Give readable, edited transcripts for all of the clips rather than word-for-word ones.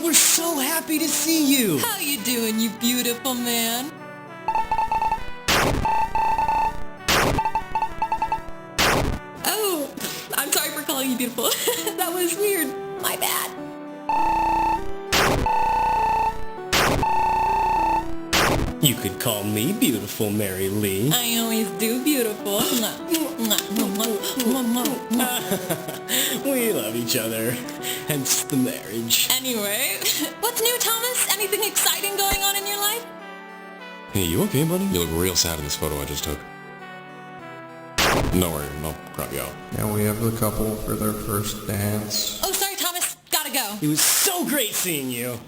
we're so happy to see you. How you doing, you beautiful man? Oh, I'm sorry for calling you beautiful. That was weird. My bad. You could call me beautiful, Mary Lee. I always do beautiful. We love each other, hence the marriage. Anyway, what's new, Thomas? Anything exciting going on in your life? Hey, you okay, buddy? You look real sad in this photo I just took. No worry, I'll crop you out. Now we have the couple for their first dance. Oh, sorry, Thomas. Gotta go. It was so great seeing you.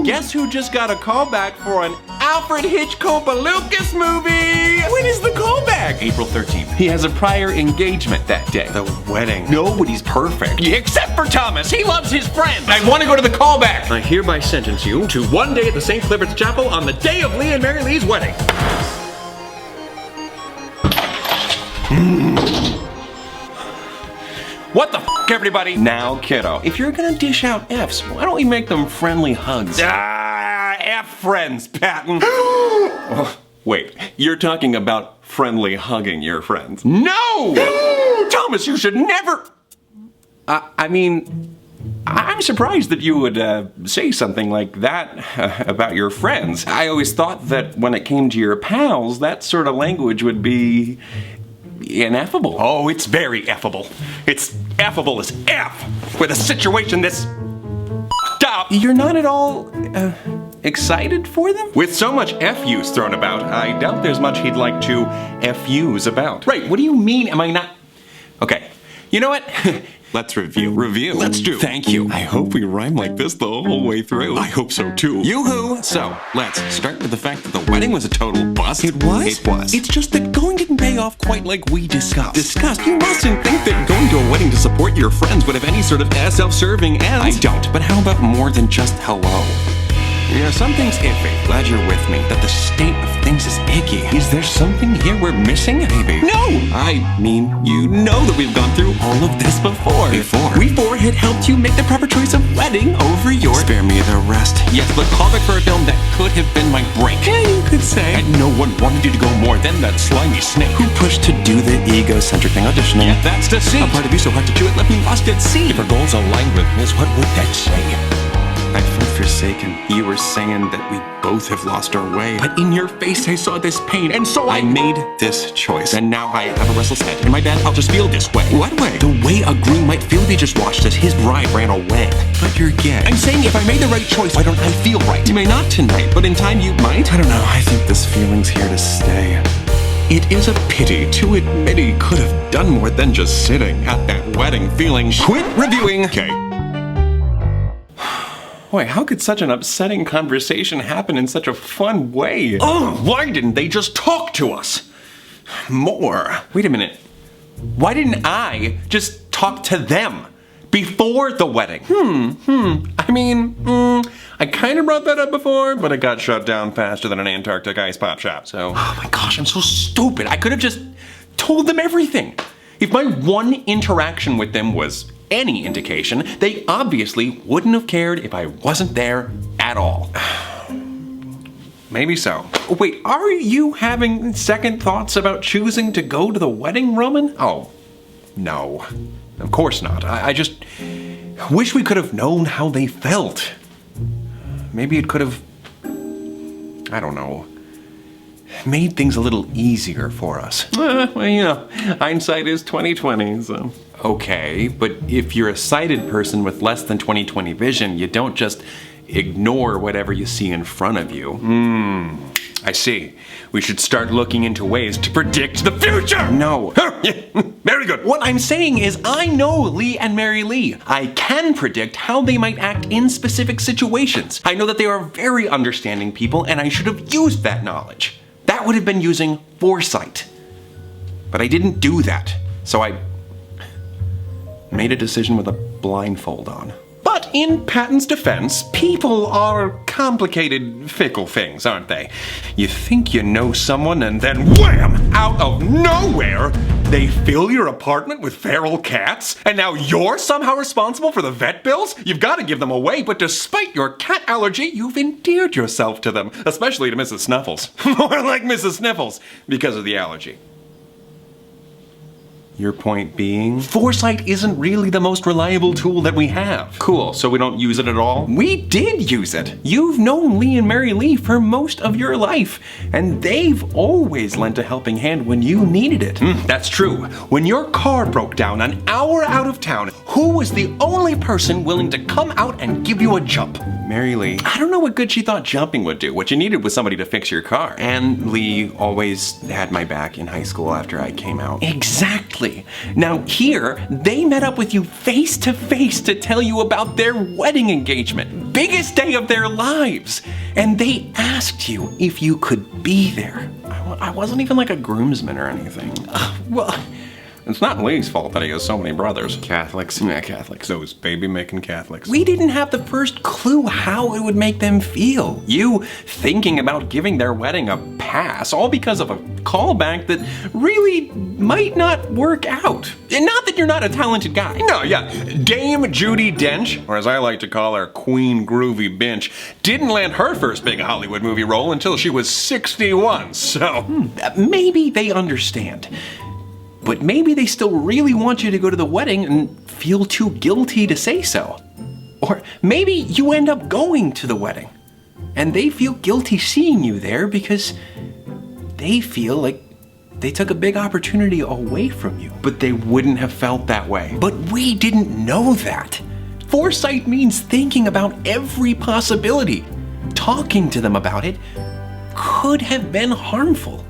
Guess who just got a callback for an Alfred Hitchcock Lucas movie? When is the callback? April 13th. He has a prior engagement that day. The wedding. Nobody's perfect. Except for Thomas. He loves his friends. I want to go to the callback. I hereby sentence you to 1 day at the St. Clifford's Chapel on the day of Lee and Mary Lee's wedding. What the f, everybody? Now, kiddo, if you're gonna dish out F's, why don't we make them friendly hugs? F friends, Patton. Oh, wait, you're talking about friendly hugging your friends? No! Thomas, you should never... I mean, I'm surprised that you would say something like that about your friends. I always thought that when it came to your pals, that sort of language would be ineffable. Oh, it's very effable. It's effable as F with a situation this up. You're not at all excited for them? With so much F-use thrown about, I doubt there's much he'd like to F-use about. Right, what do you mean am I not... Okay, you know what? Let's review. Let's do. Thank you. I hope we rhyme like this the whole way through. I hope so too. Yoo-hoo! So, let's start with the fact that the wedding was a total bust. It was? It was. It's just that going didn't pay off quite like we discussed. You mustn't think that going to a wedding to support your friends would have any sort of self-serving ends. I don't, but how about more than just hello? Yeah, something's iffy. Glad you're with me. That the state of things is icky. Is there something here we're missing? Maybe. No! I mean, you know that we've gone through all of this before. We four had helped you make the proper choice of wedding over your... Spare me the rest. Yes, but callback for a film that could have been my break. Yeah, you could say. And no one wanted you to go more than that slimy snake. Who pushed to do the egocentric thing auditioning? Yeah, that's deceit. A part of you so hard to chew it left me lost at sea. If our goals aligned with his, what would that say? I felt forsaken. You were saying that we both have lost our way. But in your face I saw this pain, and so I made this choice. And now I have a restless head. And my bad, I'll just feel this way. What way? The way a groom might feel if he just watched as his bride ran away. But you're gay. I'm saying if I made the right choice, why don't I feel right? You may not tonight, but in time you might. I don't know, I think this feeling's here to stay. It is a pity to admit he could have done more than just sitting at that wedding feeling. Quit reviewing. Okay. Boy, how could such an upsetting conversation happen in such a fun way? Oh, why didn't they just talk to us more? Wait a minute. Why didn't I just talk to them before the wedding? I mean, I kind of brought that up before, but it got shut down faster than an Antarctic ice pop shop, so... Oh my gosh, I'm so stupid. I could have just told them everything. If my one interaction with them was any indication, they obviously wouldn't have cared if I wasn't there at all. Maybe so. Wait, are you having second thoughts about choosing to go to the wedding, Roman? Oh, no. Of course not. I just wish we could have known how they felt. Maybe it could have, I don't know, made things a little easier for us. Well, you know, hindsight is 20/20, so... Okay, but if you're a sighted person with less than 20/20 vision, you don't just ignore whatever you see in front of you. I see. We should start looking into ways to predict the future! No. Very good. What I'm saying is I know Lee and Mary Lee. I can predict how they might act in specific situations. I know that they are very understanding people, and I should have used that knowledge. That would have been using foresight. But I didn't do that, so I made a decision with a blindfold on. But But in Patton's defense, people are complicated, fickle things, aren't they? You think you know someone and then wham! Out of nowhere, they fill your apartment with feral cats, and now you're somehow responsible for the vet bills? You've got to give them away, but despite your cat allergy, you've endeared yourself to them, especially to Mrs. Snuffles. More like Mrs. Sniffles, because of the allergy. Your point being? Foresight isn't really the most reliable tool that we have. Cool, so we don't use it at all? We did use it. You've known Lee and Mary Lee for most of your life, and they've always lent a helping hand when you needed it. That's true. When your car broke down an hour out of town, who was the only person willing to come out and give you a jump? Mary Lee. I don't know what good she thought jumping would do. What you needed was somebody to fix your car. And Lee always had my back in high school after I came out. Exactly. Now here, they met up with you face to face to tell you about their wedding engagement. Biggest day of their lives. And they asked you if you could be there. I wasn't even like a groomsman or anything. Well, it's not Lee's fault that he has so many brothers. Catholics. Yeah, Catholics. Those baby-making Catholics. We didn't have the first clue how it would make them feel. You thinking about giving their wedding a pass, all because of a callback that really might not work out. And not that you're not a talented guy. No, yeah. Dame Judi Dench, or as I like to call her, Queen Groovy Bench, didn't land her first big Hollywood movie role until she was 61, so maybe they understand. But maybe they still really want you to go to the wedding and feel too guilty to say so. Or maybe you end up going to the wedding and they feel guilty seeing you there because they feel like they took a big opportunity away from you. But they wouldn't have felt that way. But we didn't know that. Foresight means thinking about every possibility. Talking to them about it could have been harmful.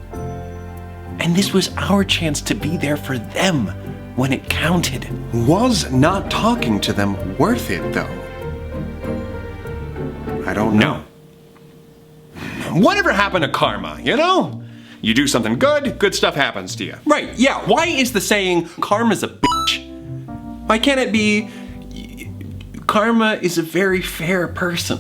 And this was our chance to be there for them when it counted. Was not talking to them worth it, though? I don't know. Whatever happened to karma, you know? You do something good, good stuff happens to you. Right, yeah. Why is the saying, karma's a bitch? Why can't it be, karma is a very fair person?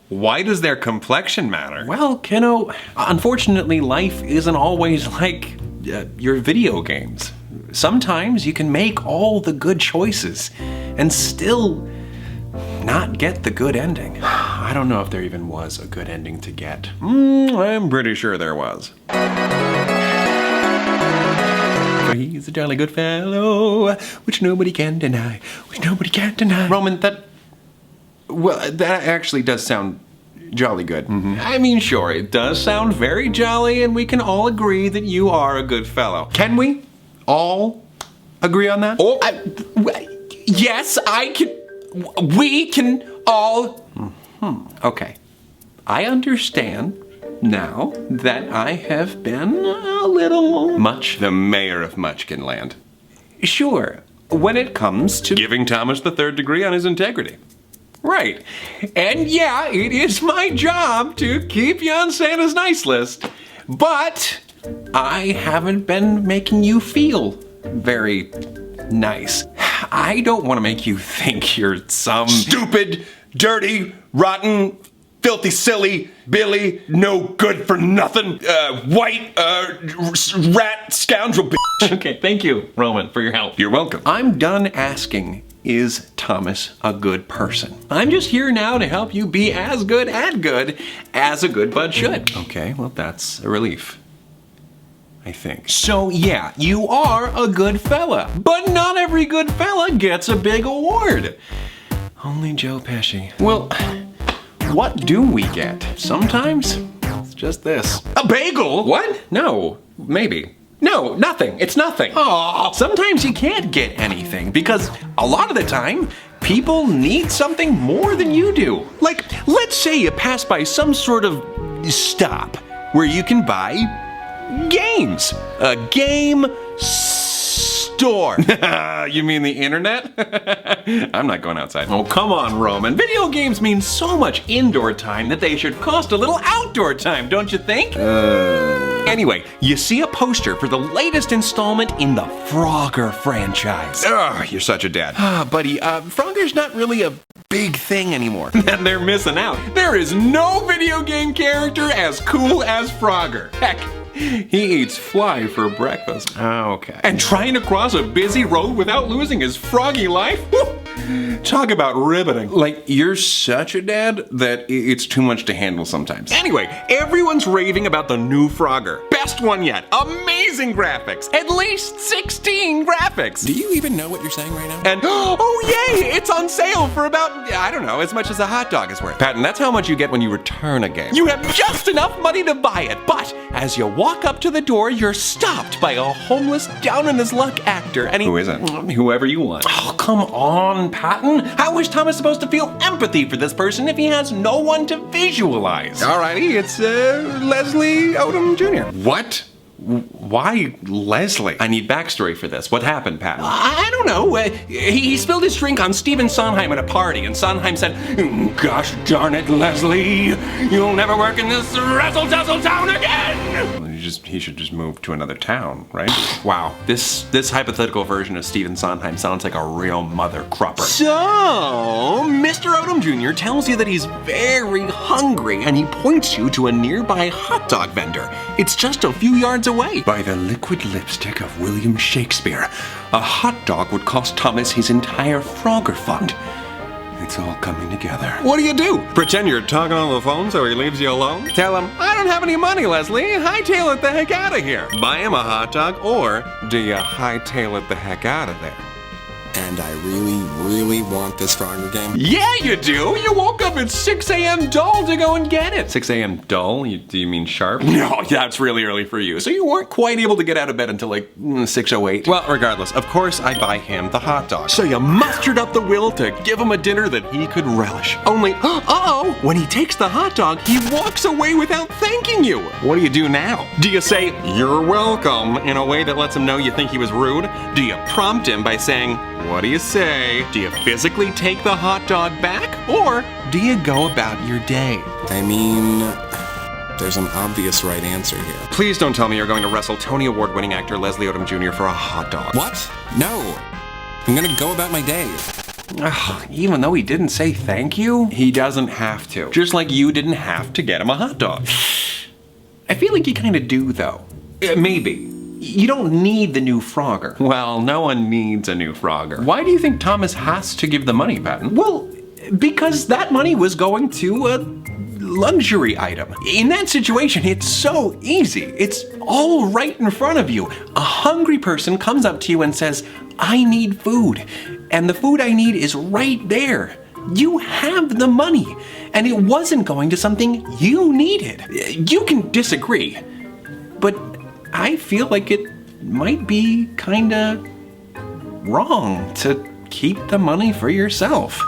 Why does their complexion matter? Well, kiddo, unfortunately, life isn't always like your video games. Sometimes you can make all the good choices and still not get the good ending. I don't know if there even was a good ending to get. I'm pretty sure there was. For he's a jolly good fellow, which nobody can deny, which nobody can deny. Roman, that actually does sound jolly good. I mean, sure, it does sound very jolly, and we can all agree that you are a good fellow. Can we all agree on that? Oh, yes, I can. We can all. Okay. I understand now that I have been a little much the mayor of Muchkinland. Sure, when it comes to giving Thomas the third degree on his integrity. Right. And yeah, it is my job to keep you on Santa's nice list. But I haven't been making you feel very nice. I don't want to make you think you're some stupid, dirty, rotten, filthy, silly, Billy, no good for nothing, white, rat, scoundrel bitch. Okay, thank you, Roman, for your help. You're welcome. I'm done asking, is Thomas a good person? I'm just here now to help you be as good as a good bud should. Okay, well, that's a relief. I think. So yeah, you are a good fella, but not every good fella gets a big award. Only Joe Pesci. Well, what do we get? Sometimes it's just this. A bagel? What? No, maybe. No, nothing. It's nothing. Aww. Sometimes you can't get anything because a lot of the time, people need something more than you do. Like, let's say you pass by some sort of stop where you can buy games. A game store. You mean the internet? I'm not going outside. Oh, come on, Roman. Video games mean so much indoor time that they should cost a little outdoor time, don't you think? Anyway, you see a poster for the latest installment in the Frogger franchise. Ugh, you're such a dad. Buddy, Frogger's not really a big thing anymore. And they're missing out. There is no video game character as cool as Frogger. Heck, he eats fly for breakfast. Okay. And trying to cross a busy road without losing his froggy life? Woo! Talk about riveting. Like, you're such a dad that it's too much to handle sometimes. Anyway, everyone's raving about the new Frogger. Best one yet. Amazing graphics. At least 16 graphics. Do you even know what you're saying right now? And, oh yay, it's on sale for about, I don't know, as much as a hot dog is worth. Patton, that's how much you get when you return a game. You have just enough money to buy it, but as you walk up to the door, you're stopped by a homeless, down-on-his-luck actor, and Who is it? Whoever you want. Oh, come on, Patton. How is Thomas supposed to feel empathy for this person if he has no one to visualize? Alrighty, it's Leslie Odom Jr. What? Why Leslie? I need backstory for this. What happened, Patton? I don't know. He spilled his drink on Stephen Sondheim at a party, and Sondheim said, "Gosh darn it, Leslie, you'll never work in this razzle-dazzle town again!" He should just move to another town, right? Wow, this hypothetical version of Stephen Sondheim sounds like a real mother crupper. So, Mr. Odom Jr. tells you that he's very hungry, and he points you to a nearby hot dog vendor. It's just a few yards away. By the liquid lipstick of William Shakespeare, a hot dog would cost Thomas his entire Frogger fund. It's all coming together. What do? Pretend you're talking on the phone so he leaves you alone? Tell him, I don't have any money, Leslie. Hightail it the heck out of here. Buy him a hot dog, or do you hightail it the heck out of there? And I really, really want this Frogger game. Yeah, you do. You woke up at 6 a.m. dull to go and get it. 6 a.m. dull? Do you mean sharp? No, that's really early for you. So you weren't quite able to get out of bed until like 6:08. Well, regardless, of course I buy him the hot dog. So you mustered up the will to give him a dinner that he could relish. Only, uh-oh, when he takes the hot dog, he walks away without thanking you. What do you do now? Do you say, "You're welcome," in a way that lets him know you think he was rude? Do you prompt him by saying, "What do you say?" Do you physically take the hot dog back? Or do you go about your day? I mean, there's an obvious right answer here. Please don't tell me you're going to wrestle Tony Award-winning actor Leslie Odom Jr. for a hot dog. What? No. I'm gonna go about my day. Ugh, even though he didn't say thank you, he doesn't have to. Just like you didn't have to get him a hot dog. I feel like you kind of do, though. Maybe. You don't need the new Frogger. Well, no one needs a new Frogger. Why do you think Thomas has to give the money, Patton? Well, because that money was going to a luxury item. In that situation, it's so easy. It's all right in front of you. A hungry person comes up to you and says, "I need food," and the food I need is right there. You have the money, and it wasn't going to something you needed. You can disagree, but I feel like it might be kinda wrong to keep the money for yourself.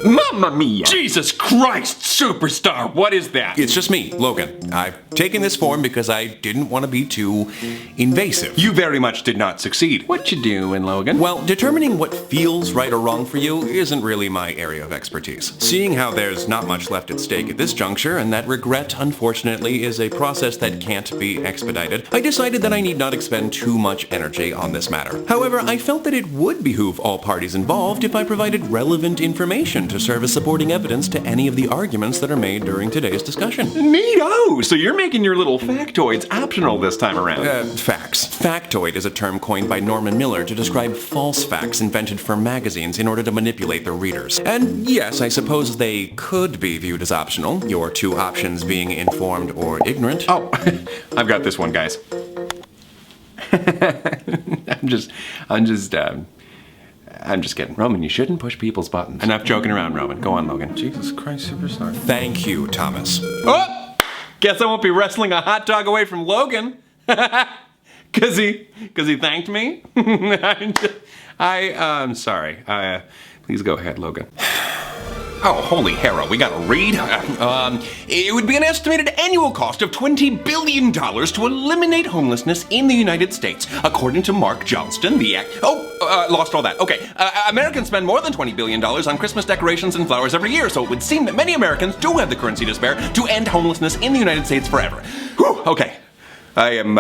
Mamma mia! Jesus Christ, superstar, what is that? It's just me, Logan. I've taken this form because I didn't want to be too invasive. You very much did not succeed. What you doing, Logan? Well, determining what feels right or wrong for you isn't really my area of expertise. Seeing how there's not much left at stake at this juncture, and that regret, unfortunately, is a process that can't be expedited, I decided that I need not expend too much energy on this matter. However, I felt that it would behoove all parties involved if I provided relevant information to serve as supporting evidence to any of the arguments that are made during today's discussion. Neato! So you're making your little factoids optional this time around. Facts. Factoid is a term coined by Norman Miller to describe false facts invented for magazines in order to manipulate their readers. And yes, I suppose they could be viewed as optional, your two options being informed or ignorant. Oh, I've got this one, guys. I'm just kidding. Roman, you shouldn't push people's buttons. Enough joking around, Roman. Go on, Logan. Jesus Christ, superstar. Thank you, Thomas. Oh! Guess I won't be wrestling a hot dog away from Logan. Cause he thanked me? I'm sorry. Please go ahead, Logan. Oh, holy hero, we gotta read. It would be an estimated annual cost of $20 billion to eliminate homelessness in the United States, according to Mark Johnston, lost all that. Okay, Americans spend more than $20 billion on Christmas decorations and flowers every year, so it would seem that many Americans do have the currency to spare to end homelessness in the United States forever. Whew, okay, I'm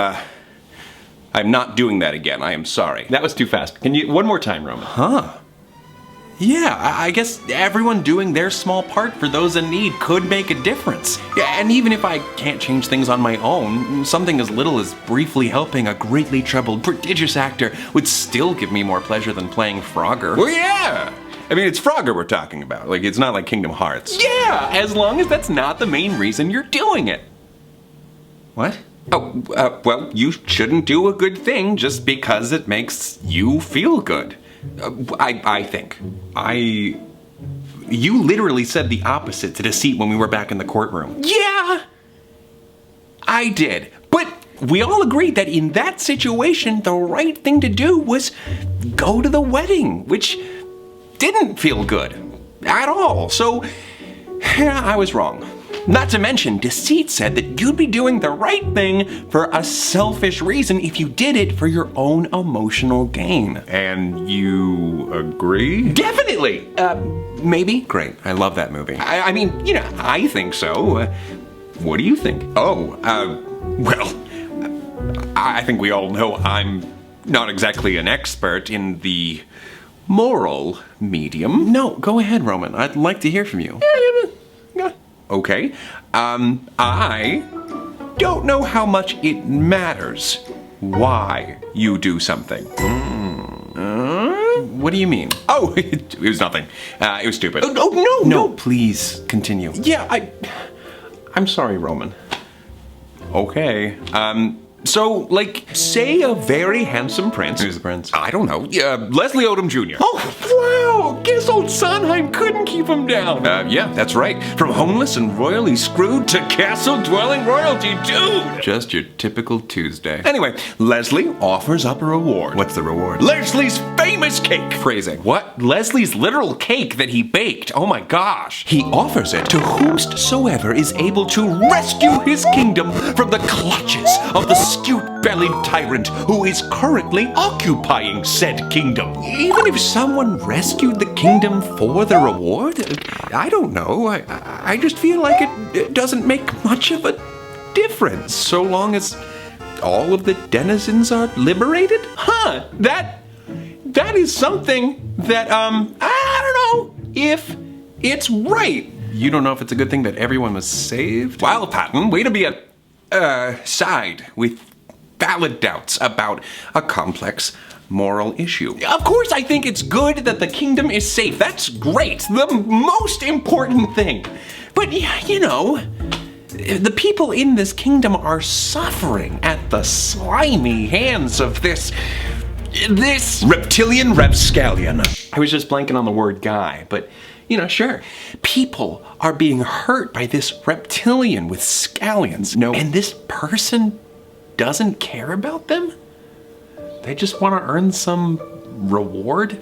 not doing that again. I am sorry. That was too fast. Can you, one more time, Roman? Huh. Yeah, I guess everyone doing their small part for those in need could make a difference. Yeah, and even if I can't change things on my own, something as little as briefly helping a greatly troubled, prodigious actor would still give me more pleasure than playing Frogger. Well, yeah. I mean, it's Frogger we're talking about. Like, it's not like Kingdom Hearts. Yeah, as long as that's not the main reason you're doing it. What? Oh, well, you shouldn't do a good thing just because it makes you feel good. I think. You literally said the opposite to Deceit when we were back in the courtroom. Yeah, I did. But we all agreed that in that situation, the right thing to do was go to the wedding, which didn't feel good at all. So, yeah, I was wrong. Not to mention, Deceit said that you'd be doing the right thing for a selfish reason if you did it for your own emotional gain. And you agree? Definitely! Maybe? Great. I love that movie. I mean, you know, I think so. What do you think? Well, I think we all know I'm not exactly an expert in the moral medium. No, go ahead, Roman. I'd like to hear from you. Okay. I don't know how much it matters why you do something. What do you mean? Oh, it was nothing. It was stupid. Oh, no, please continue. Yeah, I'm sorry, Roman. Okay. So, like, say a very handsome prince. Who's the prince? I don't know. Leslie Odom Jr. Oh, wow! Guess old Sondheim couldn't keep him down. Yeah, that's right. From homeless and royally screwed to castle-dwelling royalty, dude! Just your typical Tuesday. Anyway, Leslie offers up a reward. What's the reward? Leslie's famous cake! Phrasing. What? Leslie's literal cake that he baked. Oh my gosh. He offers it to whomsoever is able to rescue his kingdom from the clutches of the skewed-bellied tyrant who is currently occupying said kingdom. Even if someone rescued the kingdom for the reward, I don't know. I just feel like it doesn't make much of a difference so long as all of the denizens are liberated. Huh, that is something that, I don't know if it's right. You don't know if it's a good thing that everyone was saved? Wow, Patton, way to be a side with valid doubts about a complex moral issue. Of course, I think it's good that the kingdom is safe. That's great. The most important thing. But, you know, the people in this kingdom are suffering at the slimy hands of this reptilian rapscallion. I was just blanking on the word guy, but you know, sure. People are being hurt by this reptilian with scallions. No, and this person doesn't care about them? They just want to earn some reward?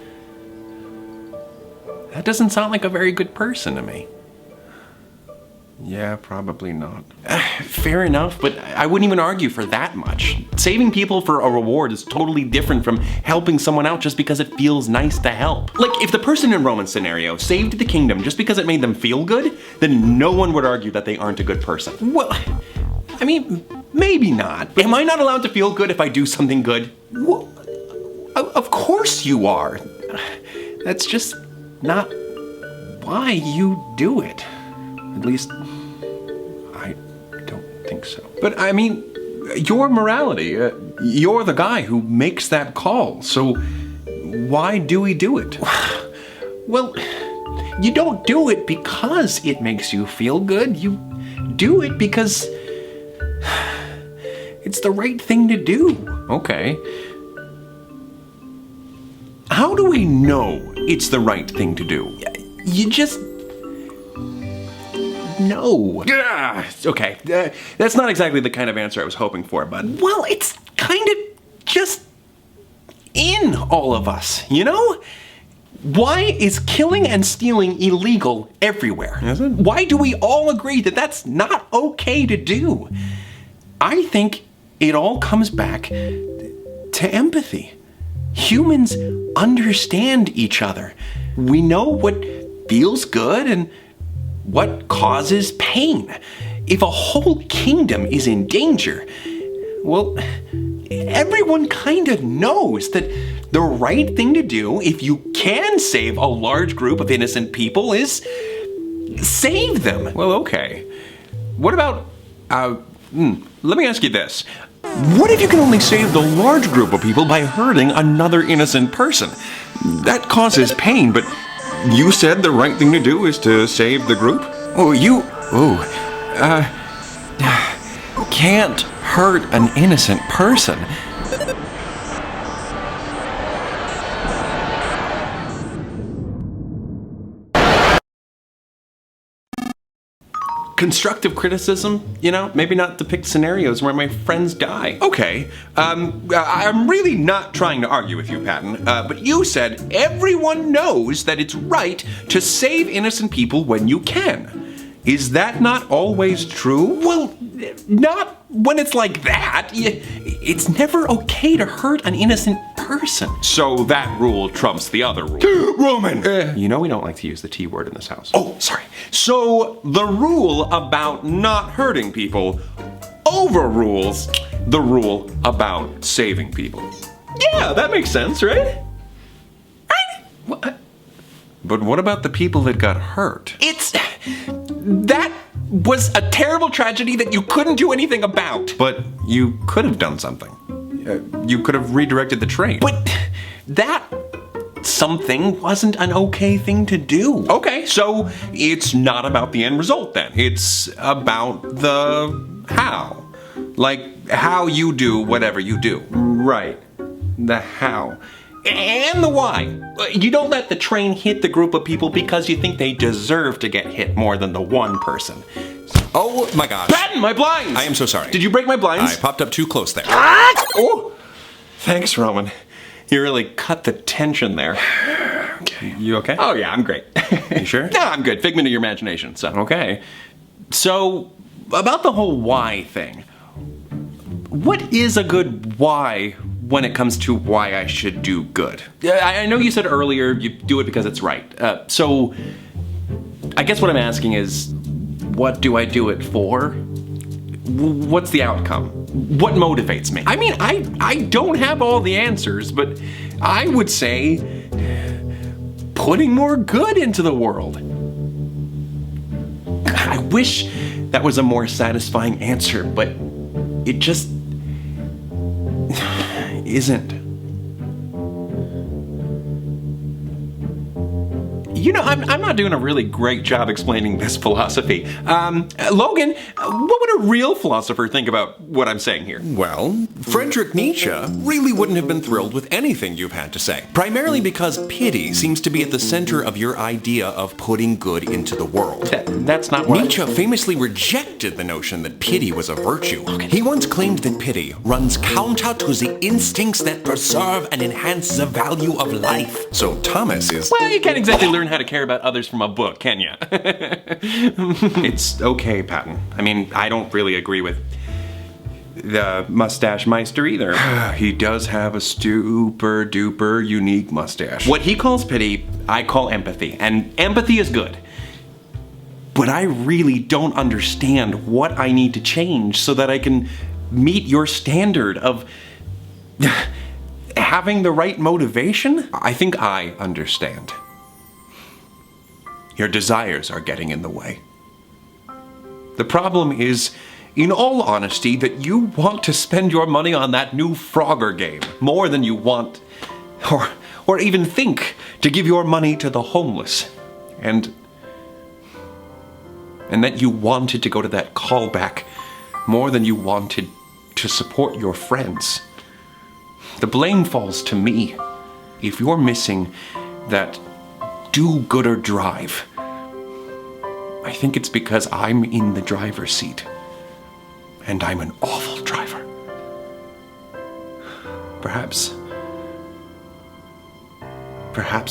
That doesn't sound like a very good person to me. Yeah, probably not. Fair enough, but I wouldn't even argue for that much. Saving people for a reward is totally different from helping someone out just because it feels nice to help. Like, if the person in Roman's scenario saved the kingdom just because it made them feel good, then no one would argue that they aren't a good person. Well, I mean, maybe not. Am I not allowed to feel good if I do something good? Well, of course you are. That's just not why you do it. At least, I don't think so. But I mean, your morality, you're the guy who makes that call, so why do we do it? Well, you don't do it because it makes you feel good. You do it because it's the right thing to do. Okay. How do we know it's the right thing to do? You just know. Yeah. Okay, that's not exactly the kind of answer I was hoping for, but well, it's kind of just in all of us, you know? Why is killing and stealing illegal everywhere? Is it? Why do we all agree that that's not okay to do? I think it all comes back to empathy. Humans understand each other. We know what feels good and what causes pain. If a whole kingdom is in danger, well, everyone kind of knows that the right thing to do if you can save a large group of innocent people is save them. Well, okay. What about, let me ask you this. What if you can only save the large group of people by hurting another innocent person? That causes pain, but you said the right thing to do is to save the group? Can't hurt an innocent person. Constructive criticism, maybe not depict scenarios where my friends die. Okay, I'm really not trying to argue with you, Patton, but you said everyone knows that it's right to save innocent people when you can. Is that not always true? Well, not when it's like that. It's never okay to hurt an innocent person. So that rule trumps the other rule. Roman! You know we don't like to use the T word in this house. Oh, sorry. So the rule about not hurting people overrules the rule about saving people. Yeah, that makes sense, right? What? But what about the people that got hurt? That was a terrible tragedy that you couldn't do anything about. But you could have done something. You could have redirected the train. But that something wasn't an okay thing to do. Okay, so it's not about the end result then. It's about the how. Like how you do whatever you do. Right. The how. And the why. You don't let the train hit the group of people because you think they deserve to get hit more than the one person. Oh my gosh. Patton, my blinds! I am so sorry. Did you break my blinds? I popped up too close there. Oh! Thanks, Roman. You really cut the tension there. Okay. You okay? Oh yeah, I'm great. You sure? No, I'm good. Figment of your imagination, so. Okay. So, about the whole why thing. What is a good why when it comes to why I should do good? I know you said earlier you do it because it's right. So, I guess what I'm asking is, what do I do it for? What's the outcome? What motivates me? I mean, I don't have all the answers, but I would say putting more good into the world. I wish that was a more satisfying answer, but it just isn't. I'm not doing a really great job explaining this philosophy. Logan, what would a real philosopher think about what I'm saying here? Well, Friedrich Nietzsche really wouldn't have been thrilled with anything you've had to say. Primarily because pity seems to be at the center of your idea of putting good into the world. That's not what Nietzsche famously rejected the notion that pity was a virtue. He once claimed that pity runs counter to the instincts that preserve and enhance the value of life. So Thomas is... Well, you can't exactly learn how to care about others from a book, can you? It's okay, Patton. I mean, I don't really agree with the Mustache Meister either. He does have a super duper unique mustache. What he calls pity, I call empathy, and empathy is good. But I really don't understand what I need to change so that I can meet your standard of having the right motivation. I think I understand. Your desires are getting in the way. The problem is, in all honesty, that you want to spend your money on that new Frogger game more than you want, or even think, to give your money to the homeless. And that you wanted to go to that callback more than you wanted to support your friends. The blame falls to me if you're missing that do-gooder drive. I think it's because I'm in the driver's seat, and I'm an awful driver. Perhaps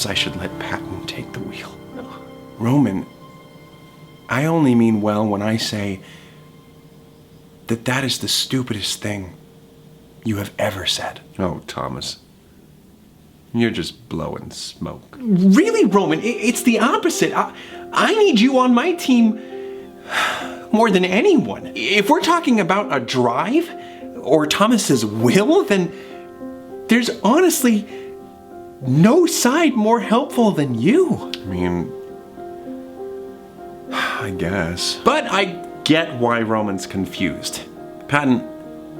I should let Patton take the wheel. Roman, I only mean well when I say that is the stupidest thing you have ever said. Oh, Thomas. You're just blowing smoke. Really, Roman? It's the opposite. I need you on my team more than anyone. If we're talking about a drive or Thomas's will, then there's honestly no side more helpful than you. I mean, I guess. But I get why Roman's confused. Patton,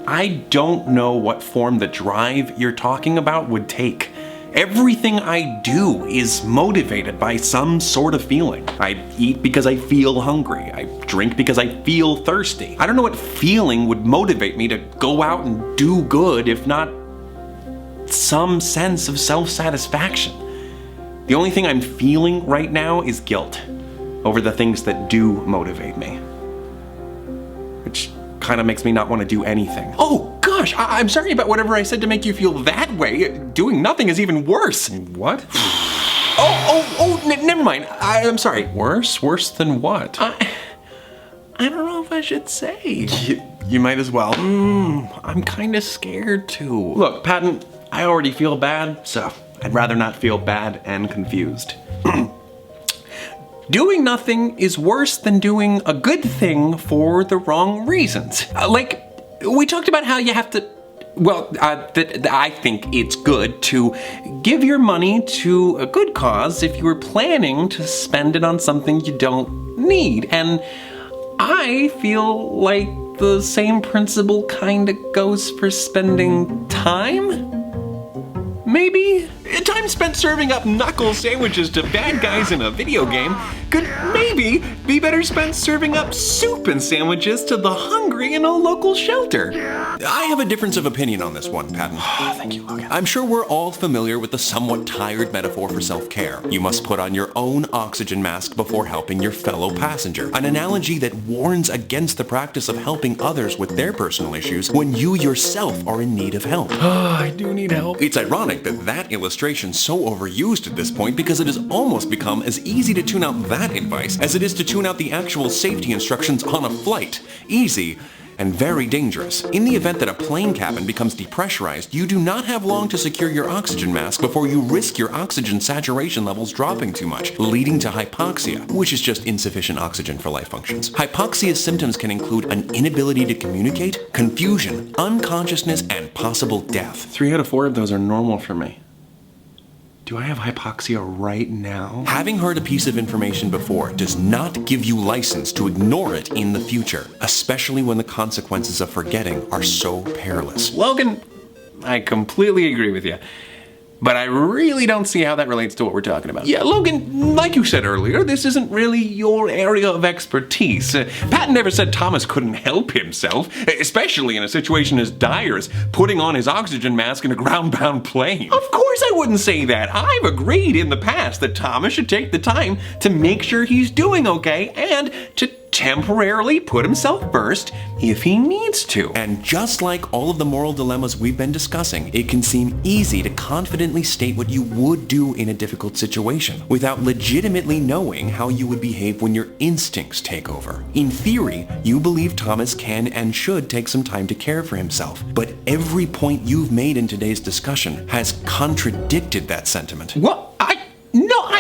I don't know what form the drive you're talking about would take. Everything I do is motivated by some sort of feeling. I eat because I feel hungry. I drink because I feel thirsty. I don't know what feeling would motivate me to go out and do good if not some sense of self-satisfaction. The only thing I'm feeling right now is guilt over the things that do motivate me. Which kind of makes me not want to do anything. Oh gosh, I'm sorry about whatever I said to make you feel that way. Doing nothing is even worse. What? Never mind. I'm sorry. Worse? Worse than what? I don't know if I should say. You might as well. I'm kind of scared too. Look, Patton, I already feel bad, so I'd rather not feel bad and confused. Doing nothing is worse than doing a good thing for the wrong reasons. Like, we talked about how you have to, I think it's good to give your money to a good cause if you were planning to spend it on something you don't need. And I feel like the same principle kind of goes for spending time? Maybe? Time spent serving up knuckle sandwiches to bad guys in a video game could maybe be better spent serving up soup and sandwiches to the hungry in a local shelter. I have a difference of opinion on this one, Patton. Thank you, Logan. I'm sure we're all familiar with the somewhat tired metaphor for self-care. You must put on your own oxygen mask before helping your fellow passenger. An analogy that warns against the practice of helping others with their personal issues when you yourself are in need of help. I do need help. It's ironic that illustration's so overused at this point because it has almost become as easy to tune out that advice as it is to tune out the actual safety instructions on a flight. Easy and very dangerous. In the event that a plane cabin becomes depressurized, you do not have long to secure your oxygen mask before you risk your oxygen saturation levels dropping too much, leading to hypoxia, which is just insufficient oxygen for life functions. Hypoxia's symptoms can include an inability to communicate, confusion, unconsciousness, and possible death. 3 out of 4 of those are normal for me. Do I have hypoxia right now? Having heard a piece of information before does not give you license to ignore it in the future, especially when the consequences of forgetting are so perilous. Logan, I completely agree with you. But I really don't see how that relates to what we're talking about. Yeah, Logan, like you said earlier, this isn't really your area of expertise. Patton never said Thomas couldn't help himself, especially in a situation as dire as putting on his oxygen mask in a ground-bound plane. Of course I wouldn't say that. I've agreed in the past that Thomas should take the time to make sure he's doing okay and to temporarily put himself first if he needs to. And just like all of the moral dilemmas we've been discussing, it can seem easy to confidently state what you would do in a difficult situation without legitimately knowing how you would behave when your instincts take over. In theory, you believe Thomas can and should take some time to care for himself, but every point you've made in today's discussion has contradicted that sentiment. What?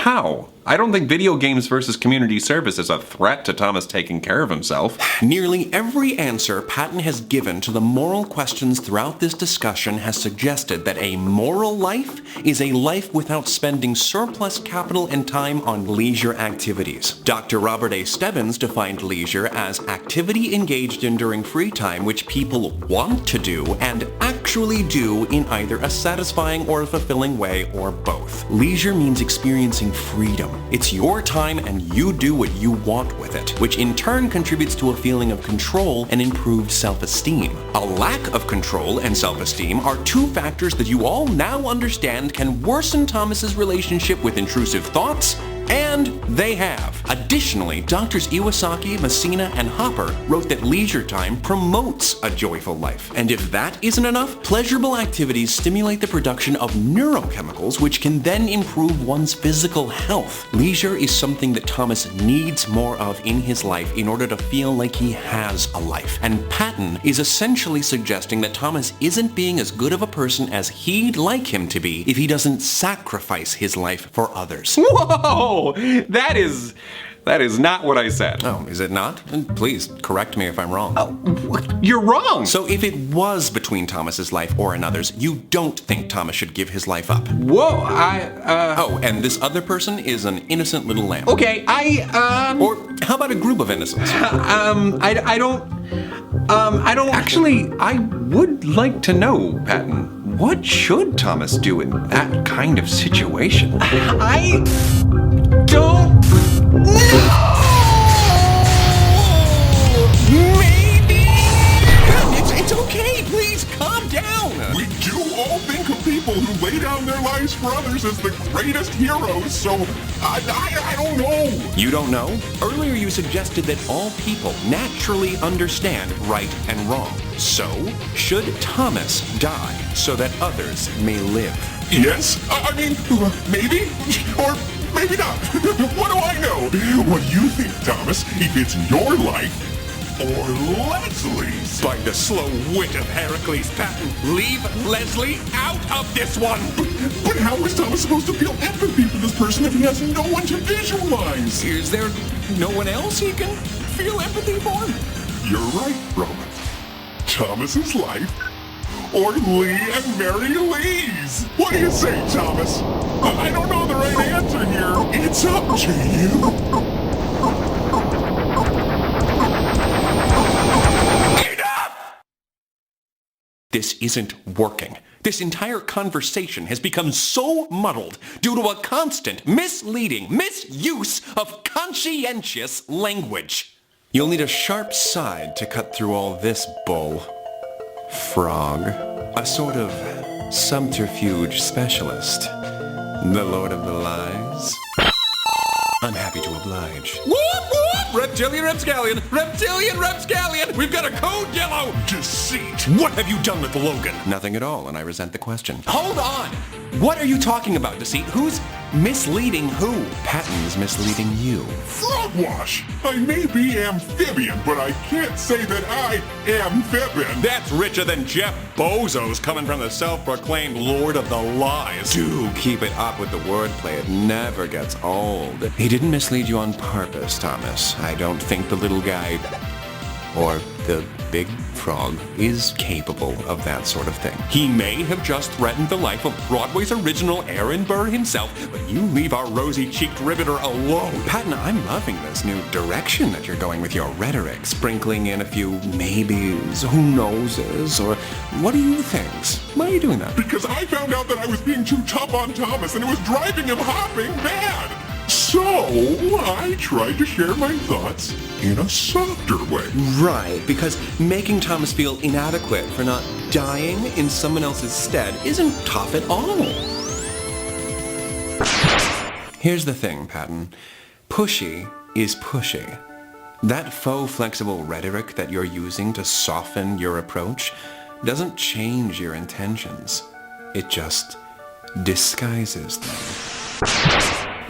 How? I don't think video games versus community service is a threat to Thomas taking care of himself. Nearly every answer Patton has given to the moral questions throughout this discussion has suggested that a moral life is a life without spending surplus capital and time on leisure activities. Dr. Robert A. Stebbins defined leisure as activity engaged in during free time which people want to do and actually do in either a satisfying or a fulfilling way or both. Leisure means experiencing freedom. It's your time and you do what you want with it, which in turn contributes to a feeling of control and improved self-esteem. A lack of control and self-esteem are two factors that you all now understand can worsen Thomas's relationship with intrusive thoughts, and they have. Additionally, Drs. Iwasaki, Messina, and Hopper wrote that leisure time promotes a joyful life. And if that isn't enough, pleasurable activities stimulate the production of neurochemicals which can then improve one's physical health. Leisure is something that Thomas needs more of in his life in order to feel like he has a life. And Patton is essentially suggesting that Thomas isn't being as good of a person as he'd like him to be if he doesn't sacrifice his life for others. Whoa! That is That is not what I said. Oh, is it not? Please correct me if I'm wrong. You're wrong. So if it was between Thomas's life or another's, you don't think Thomas should give his life up? Whoa, Oh, and this other person is an innocent little lamb. Okay, Or how about a group of innocents? I don't actually, I would like to know, Patton, what should Thomas do in that kind of situation? I don't know! Maybe? It's okay, please calm down. We do all think of people who lay down their lives for others as the greatest heroes, so I don't know. You don't know? Earlier you suggested that all people naturally understand right and wrong. So, should Thomas die so that others may live? Yes? I mean, maybe? Or maybe not. What do I know? What do you think, Thomas, if it's your life or Leslie's? By the slow wit of Heracles Patton, leave Leslie out of this one! But how is Thomas supposed to feel empathy for this person if he has no one to visualize? Is there no one else he can feel empathy for? You're right, Roman. Thomas's life or Lee and Mary Lee's? What do you say, Thomas? I don't know the right answer here. It's up to you. This isn't working. This entire conversation has become so muddled due to a constant, misleading misuse of conscientious language. You'll need a sharp side to cut through all this bull. Frog. A sort of subterfuge specialist. The Lord of the Lies. I'm happy to oblige. Whoop, whoop! Reptilian Rapscallion! Reptilian Rapscallion! We've got a code yellow! Deceit. What have you done with Logan? Nothing at all, and I resent the question. Hold on! What are you talking about, Deceit? Who's misleading who? Patton's misleading you. Frogwash. I may be amphibian, but I can't say that I am fibbing. That's richer than Jeff Bezos coming from the self-proclaimed Lord of the Lies. Do keep it up with the wordplay. It never gets old. He didn't mislead you on purpose, Thomas. I don't think the little guy or the big frog is capable of that sort of thing. He may have just threatened the life of Broadway's original Aaron Burr himself, but you leave our rosy-cheeked riveter alone. Patton, I'm loving this new direction that you're going with your rhetoric, sprinkling in a few maybes, who knowses, or what do you think? Why are you doing that? Because I found out that I was being too tough on Thomas and it was driving him hopping mad. So I tried to share my thoughts in a softer way. Right, because making Thomas feel inadequate for not dying in someone else's stead isn't tough at all. Here's the thing, Patton. Pushy is pushy. That faux flexible rhetoric that you're using to soften your approach doesn't change your intentions. It just disguises them.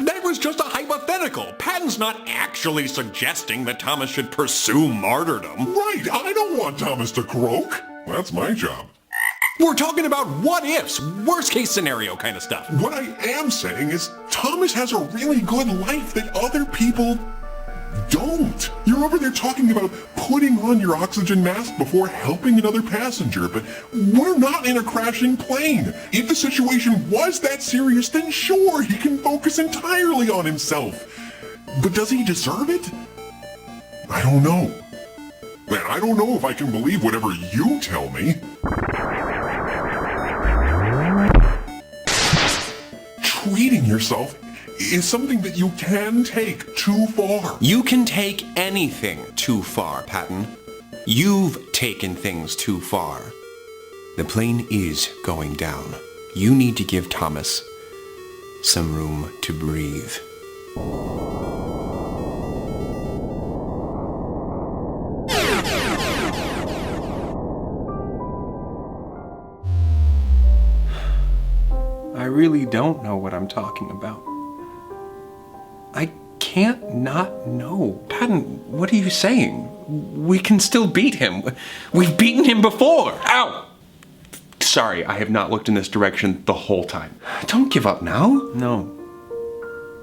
That was just a hypothetical. Patton's not actually suggesting that Thomas should pursue martyrdom. Right, I don't want Thomas to croak. That's my job. We're talking about what-ifs, worst-case scenario kind of stuff. What I am saying is Thomas has a really good life that other people don't. You're over there talking about putting on your oxygen mask before helping another passenger, but we're not in a crashing plane. If the situation was that serious, then sure, he can focus entirely on himself. But does he deserve it? I don't know. Man, I don't know if I can believe whatever you tell me. Treating yourself is something that you can take too far. You can take anything too far, Patton. You've taken things too far. The plane is going down. You need to give Thomas some room to breathe. I really don't know what I'm talking about. I can't not know. Patton, what are you saying? We can still beat him. We've beaten him before. Ow! Sorry, I have not looked in this direction the whole time. Don't give up now. No.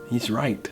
He's right.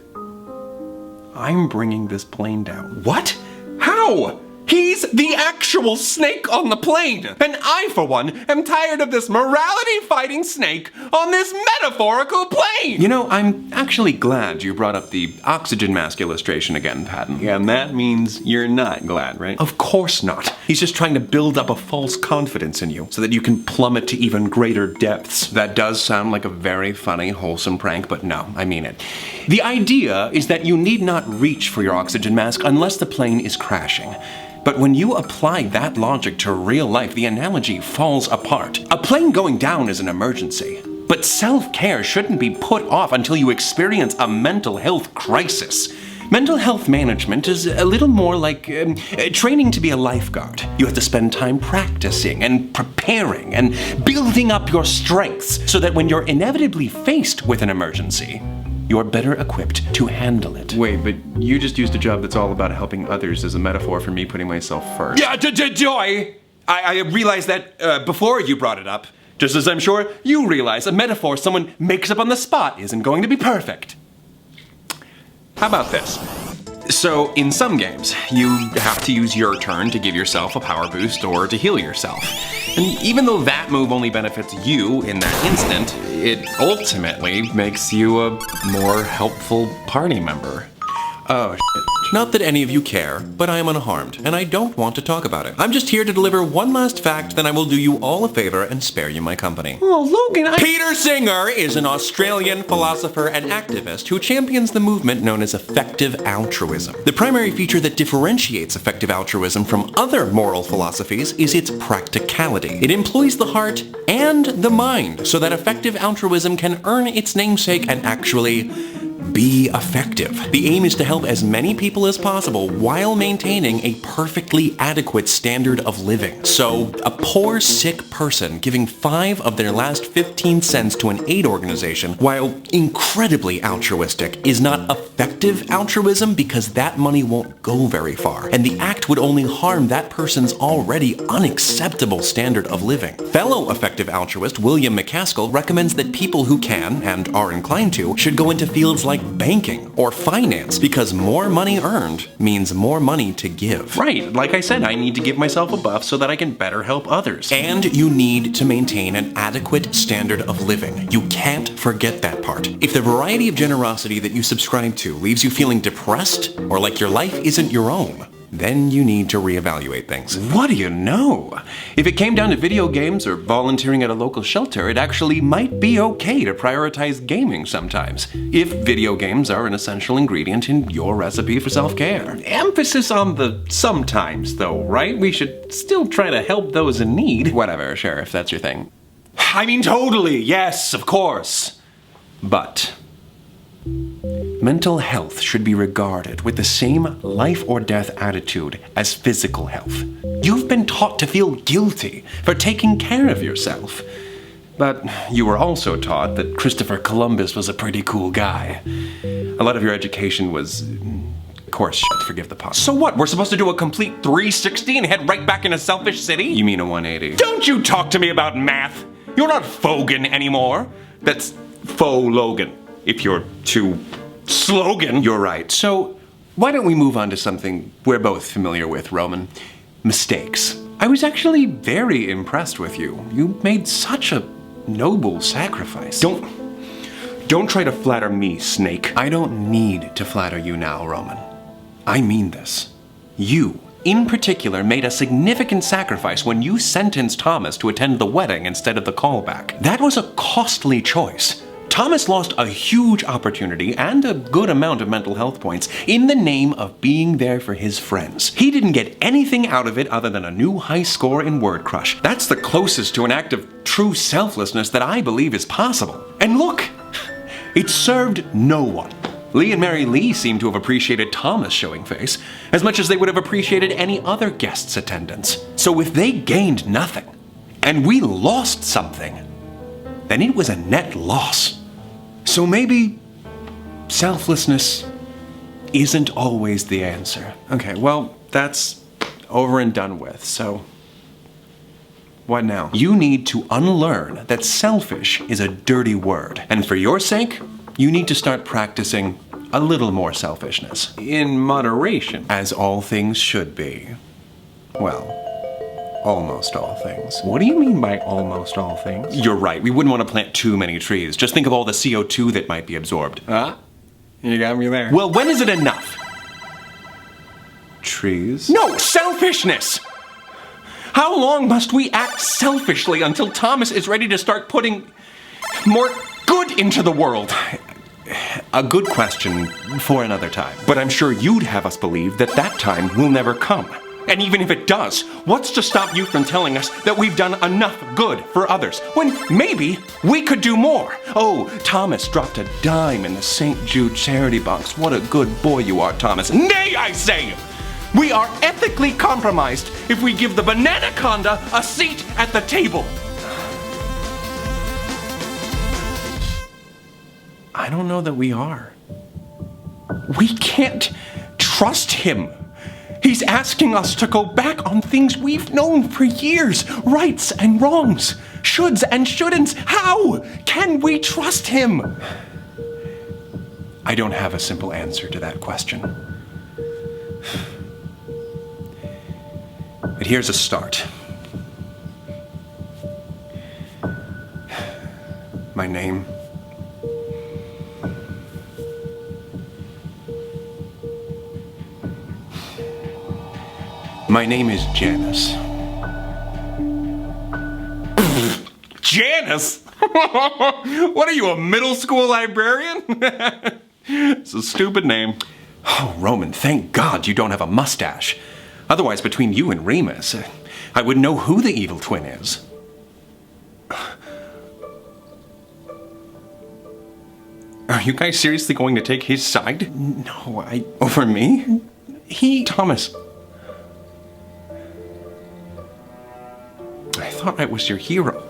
I'm bringing this plane down. What? How? He's the actual snake on the plane! And I, for one, am tired of this morality-fighting snake on this metaphorical plane! You know, I'm actually glad you brought up the oxygen mask illustration again, Patton. Yeah, and that means you're not glad, right? Of course not. He's just trying to build up a false confidence in you so that you can plummet to even greater depths. That does sound like a very funny, wholesome prank, but no, I mean it. The idea is that you need not reach for your oxygen mask unless the plane is crashing. But when you apply that logic to real life, the analogy falls apart. A plane going down is an emergency. But self-care shouldn't be put off until you experience a mental health crisis. Mental health management is a little more like training to be a lifeguard. You have to spend time practicing and preparing and building up your strengths so that when you're inevitably faced with an emergency, you're better equipped to handle it. Wait, but you just used a job that's all about helping others as a metaphor for me putting myself first. Yeah, Joy! I realized that before you brought it up. Just as I'm sure you realize a metaphor someone makes up on the spot isn't going to be perfect. How about this? So, in some games, you have to use your turn to give yourself a power boost or to heal yourself. And even though that move only benefits you in that instant, it ultimately makes you a more helpful party member. Oh, shit. Not that any of you care, but I am unharmed, and I don't want to talk about it. I'm just here to deliver one last fact, then I will do you all a favor and spare you my company. Oh, Logan, Peter Singer is an Australian philosopher and activist who champions the movement known as effective altruism. The primary feature that differentiates effective altruism from other moral philosophies is its practicality. It employs the heart and the mind so that effective altruism can earn its namesake and actually be effective. The aim is to help as many people as possible while maintaining a perfectly adequate standard of living. So, a poor, sick person giving 5 of their last 15 cents to an aid organization, while incredibly altruistic, is not effective altruism because that money won't go very far, and the act would only harm that person's already unacceptable standard of living. Fellow effective altruist William McCaskill recommends that people who can, and are inclined to, should go into fields like banking or finance because more money earned means more money to give. Right, like I said, I need to give myself a buff so that I can better help others. And you need to maintain an adequate standard of living. You can't forget that part. If the variety of generosity that you subscribe to leaves you feeling depressed or like your life isn't your own, then you need to reevaluate things. What do you know? If it came down to video games or volunteering at a local shelter, it actually might be okay to prioritize gaming sometimes, if video games are an essential ingredient in your recipe for self-care. Emphasis on the sometimes, though, right? We should still try to help those in need. Whatever, sure, if that's your thing. I mean, totally, yes, of course. But mental health should be regarded with the same life or death attitude as physical health. You've been taught to feel guilty for taking care of yourself. But you were also taught that Christopher Columbus was a pretty cool guy. A lot of your education was, of course, shit, forgive the pun. So what, we're supposed to do a complete 360 and head right back into Selfish City? You mean a 180. Don't you talk to me about math! You're not Fogan anymore. That's Faux Logan, if you're too slogan. You're right. So, why don't we move on to something we're both familiar with, Roman? Mistakes. I was actually very impressed with you. You made such a noble sacrifice. Don't try to flatter me, Snake. I don't need to flatter you now, Roman. I mean this. You, in particular, made a significant sacrifice when you sentenced Thomas to attend the wedding instead of the callback. That was a costly choice. Thomas lost a huge opportunity and a good amount of mental health points in the name of being there for his friends. He didn't get anything out of it other than a new high score in Word Crush. That's the closest to an act of true selflessness that I believe is possible. And look, it served no one. Lee and Mary Lee seem to have appreciated Thomas showing face as much as they would have appreciated any other guest's attendance. So if they gained nothing, and we lost something, then it was a net loss. So maybe selflessness isn't always the answer. Okay, well, that's over and done with, so what now? You need to unlearn that selfish is a dirty word. And for your sake, you need to start practicing a little more selfishness. In moderation. As all things should be. Well, almost all things. What do you mean by almost all things? You're right, we wouldn't want to plant too many trees. Just think of all the CO2 that might be absorbed. Ah, you got me there. Well, when is it enough? Trees? No, selfishness! How long must we act selfishly until Thomas is ready to start putting more good into the world? A good question for another time. But I'm sure you'd have us believe that that time will never come. And even if it does, what's to stop you from telling us that we've done enough good for others, when maybe we could do more? Oh, Thomas dropped a dime in the St. Jude charity box. What a good boy you are, Thomas. Nay, I say! We are ethically compromised if we give the Bananaconda a seat at the table. I don't know that we are. We can't trust him. He's asking us to go back on things we've known for years. Rights and wrongs. Shoulds and shouldn'ts. How can we trust him? I don't have a simple answer to that question. But here's a start. My name. My name is Janice. Janice? What are you, a middle school librarian? It's a stupid name. Oh, Roman, thank God you don't have a mustache. Otherwise, between you and Remus, I would know who the evil twin is. Are you guys seriously going to take his side? No, over me? Thomas. I thought I was your hero.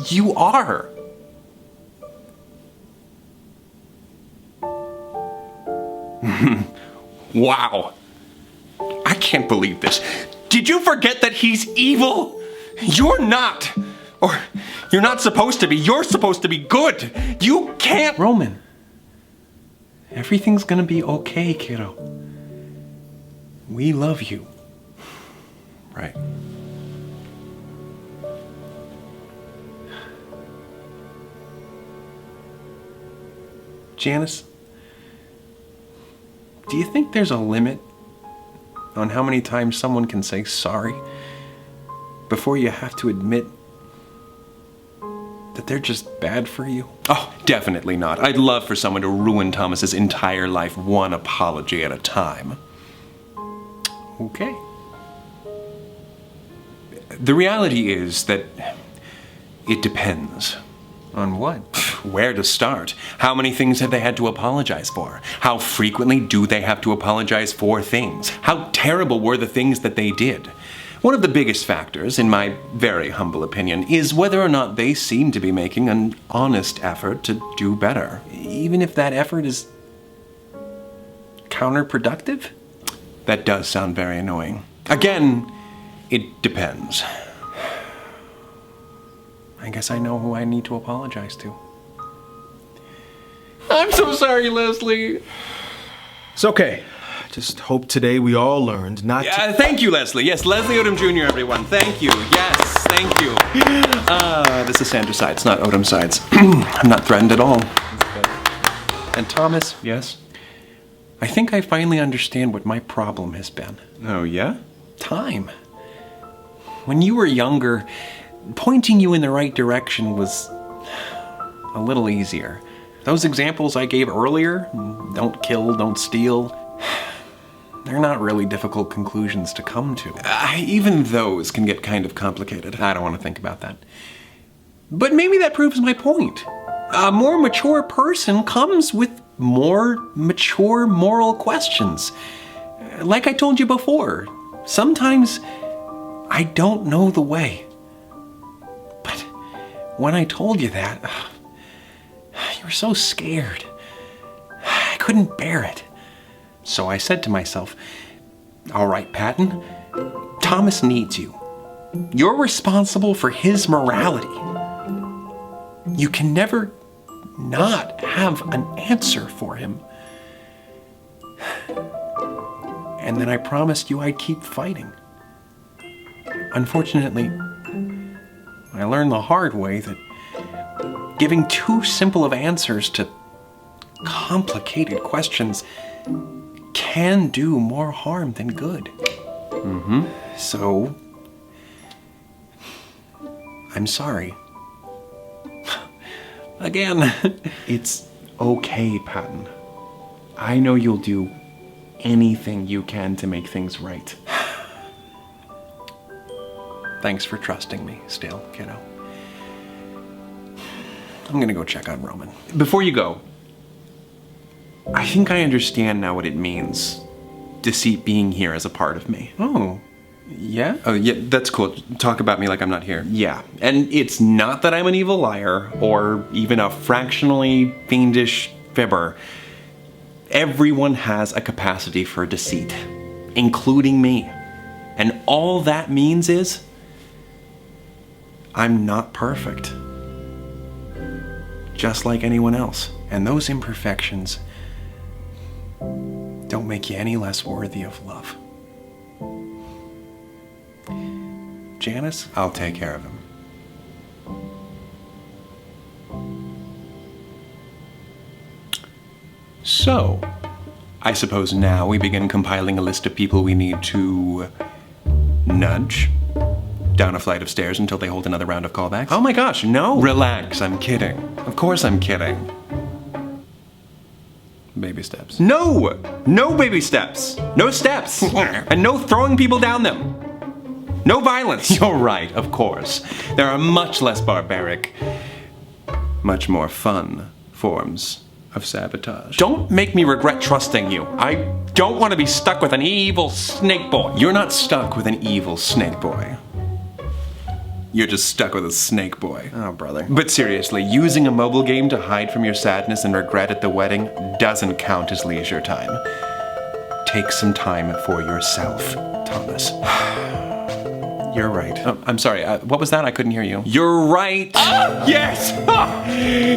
You are. Wow. I can't believe this. Did you forget that he's evil? You're not. Or you're not supposed to be. You're supposed to be good. You can't. Roman. Everything's gonna be okay, kiddo. We love you. Right. Janice, do you think there's a limit on how many times someone can say sorry before you have to admit that they're just bad for you? Oh, definitely not. I'd love for someone to ruin Thomas's entire life one apology at a time. Okay. The reality is that it depends. On what? Where to start? How many things have they had to apologize for? How frequently do they have to apologize for things? How terrible were the things that they did? One of the biggest factors, in my very humble opinion, is whether or not they seem to be making an honest effort to do better, even if that effort is counterproductive. That does sound very annoying. Again, it depends. I guess I know who I need to apologize to. I'm so sorry, Leslie. It's okay. Just hope today we all learned not to... Thank you, Leslie. Yes, Leslie Odom Jr., everyone. Thank you. Yes, thank you. This is Sandra Sides, not Odom Sides. I'm not threatened at all. And Thomas? Yes? I think I finally understand what my problem has been. Oh, yeah? Time. When you were younger, pointing you in the right direction was a little easier. Those examples I gave earlier, don't kill, don't steal, they're not really difficult conclusions to come to. Even those can get kind of complicated. I don't want to think about that. But maybe that proves my point. A more mature person comes with more mature moral questions. Like I told you before, sometimes I don't know the way. But when I told you that, you were so scared. I couldn't bear it. So I said to myself, all right, Patton, Thomas needs you. You're responsible for his morality. You can never not have an answer for him. And then I promised you I'd keep fighting. Unfortunately, I learned the hard way that giving too simple of answers to complicated questions can do more harm than good. So, I'm sorry. Again. It's okay, Patton. I know you'll do anything you can to make things right. Thanks for trusting me still, kiddo. I'm gonna go check on Roman. Before you go, I think I understand now what it means, deceit being here as a part of me. Oh, yeah? Oh, yeah, that's cool. Talk about me like I'm not here. Yeah, and it's not that I'm an evil liar or even a fractionally fiendish fibber. Everyone has a capacity for deceit, including me. And all that means is I'm not perfect. Just like anyone else. And those imperfections don't make you any less worthy of love. Janice, I'll take care of him. So, I suppose now we begin compiling a list of people we need to nudge down a flight of stairs until they hold another round of callbacks. Oh my gosh, no! Relax, I'm kidding. Of course I'm kidding. Baby steps. No! No baby steps! No steps! And no throwing people down them! No violence! You're right, of course. There are much less barbaric, much more fun forms of sabotage. Don't make me regret trusting you. I don't want to be stuck with an evil snake boy. You're not stuck with an evil snake boy. You're just stuck with a snake boy. Oh, brother. But seriously, using a mobile game to hide from your sadness and regret at the wedding doesn't count as leisure time. Take some time for yourself, Thomas. You're right. Oh, I'm sorry, what was that? I couldn't hear you. You're right. Yes!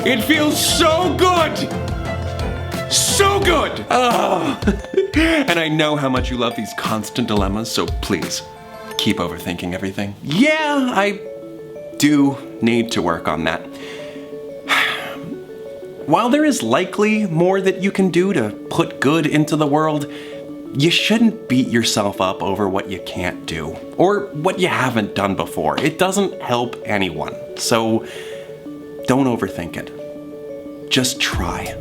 It feels so good! So good! And I know how much you love these constant dilemmas, so please, keep overthinking everything. Yeah, I do need to work on that. While there is likely more that you can do to put good into the world, you shouldn't beat yourself up over what you can't do, or what you haven't done before. It doesn't help anyone, so don't overthink it. Just try.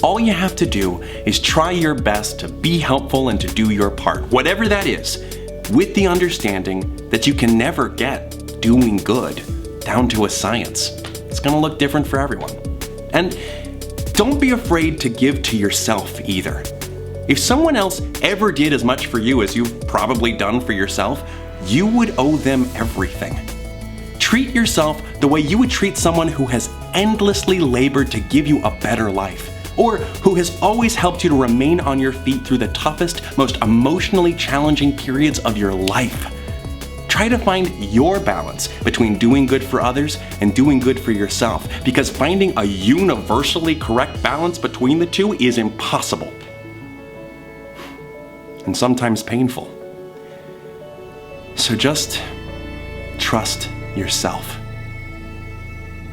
All you have to do is try your best to be helpful and to do your part, whatever that is, with the understanding that you can never get doing good down to a science. It's gonna look different for everyone. And don't be afraid to give to yourself either. If someone else ever did as much for you as you've probably done for yourself, you would owe them everything. Treat yourself the way you would treat someone who has endlessly labored to give you a better life, or who has always helped you to remain on your feet through the toughest, most emotionally challenging periods of your life. Try to find your balance between doing good for others and doing good for yourself, because finding a universally correct balance between the two is impossible. And sometimes painful. So just trust yourself.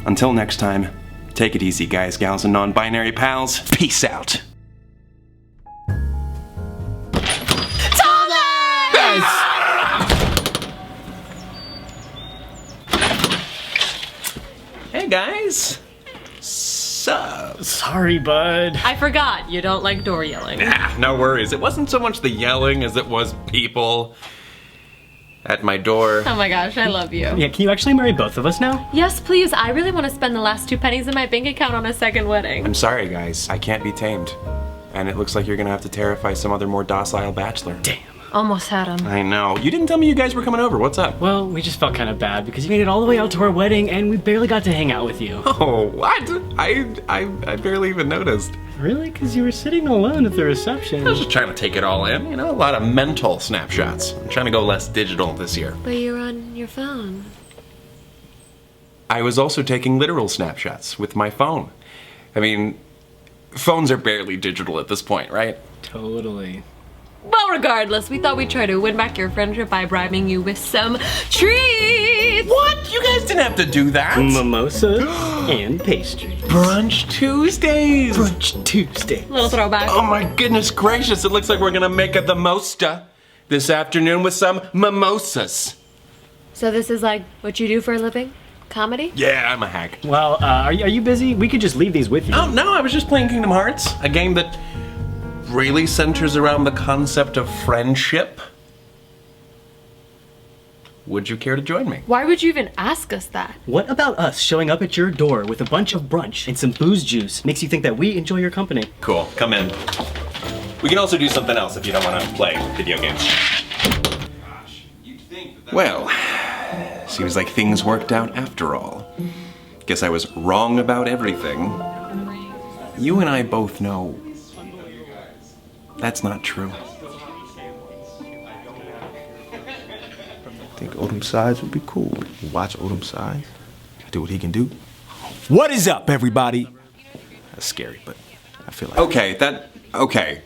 Until next time, take it easy, guys, gals, and non-binary pals. Peace out. Hey, guys. Sup? Sorry, bud. I forgot, you don't like door yelling. No worries. It wasn't so much the yelling as it was people at my door. Oh my gosh, I love you. Yeah, can you actually marry both of us now? Yes, please. I really want to spend the last 2 pennies in my bank account on a second wedding. I'm sorry, guys. I can't be tamed. And it looks like you're gonna have to terrify some other more docile bachelor. Damn. Almost had him. I know. You didn't tell me you guys were coming over. What's up? Well, we just felt kind of bad because you made it all the way out to our wedding and we barely got to hang out with you. Oh, what? I barely even noticed. Really? Because you were sitting alone at the reception. I was just trying to take it all in, you know, a lot of mental snapshots. I'm trying to go less digital this year. But you're on your phone. I was also taking literal snapshots with my phone. I mean, phones are barely digital at this point, right? Totally. Well, regardless, we thought we'd try to win back your friendship by bribing you with some treats. What? You guys didn't have to do that. Mimosa and pastry. Brunch Tuesdays. Brunch Tuesday. Little throwback. Oh my goodness gracious, it looks like we're gonna make a the mosta this afternoon with some mimosas. So this is like what you do for a living? Comedy? Yeah, I'm a hack. Well, are you busy? We could just leave these with you. Oh, no, I was just playing Kingdom Hearts, a game that really centers around the concept of friendship. Would you care to join me? Why would you even ask us that? What about us showing up at your door with a bunch of brunch and some booze juice makes you think that we enjoy your company? Cool, come in. We can also do something else if you don't want to play video games. Well, seems like things worked out after all. Guess I was wrong about everything. You and I both know that's not true. I think Odom Sides would be cool. Watch Odom Sides, do what he can do. What is up, everybody? That's scary, but I feel like... Okay,